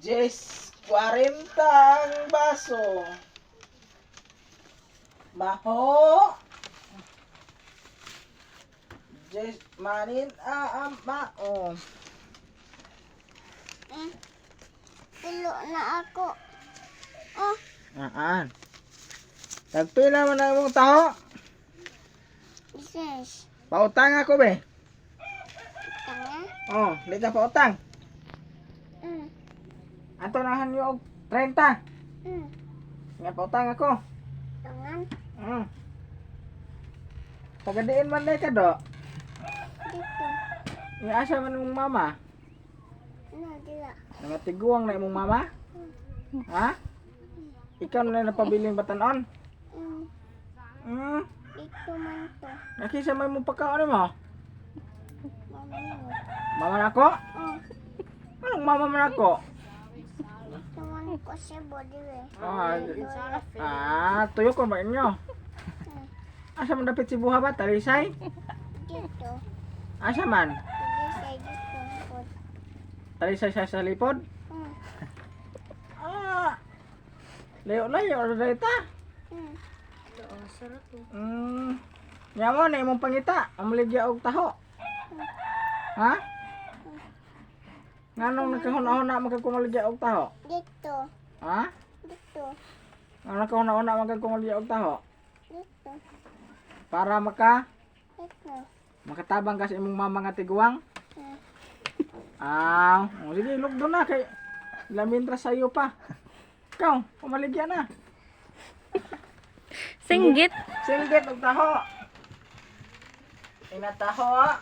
Jess, 40 ang baso. Maho. Jess, manin mao. Tulo na ako. Oh, Tagpila mo na imong taho. isis. Pautang ako be. Tanga. Oh, lita pautang. Mm. Ato nahan yo og 30. Nga pautang ako. Tangan. Pagadiin man day ka do. Dito. Nga asa man imong mama? Ano, dila. Nangatiguang na imong mama? Ha? Ikaw na napabiling batanon? Dito man to. Nakisa may mong pagkaon mo? Mamayo. Mama na ako? Oh, Anong mama man ako? dito man ko sa body eh. Tuyo ko ba inyo? Asa man dapit si buha ba? Talisay? Dito. Asa man? Talisay dito. Pod. Talisay sa lipod? Layo-layo na dito. Yaman na imong pangita, amaligya og taho. Ha? Nganong nagkahuna-huna magkakumaligya og taho? Dito. Ha? Dito. Nganong nagkahuna-huna magkakumaligya og taho? Dito. Para Dito. makatabang ka sa imong mama nga tiguang? Sige, lugdo na kay lamintra sa'yo pa. Ikaw, pumaligya na. Singgit. Singgit og taho. Inataho.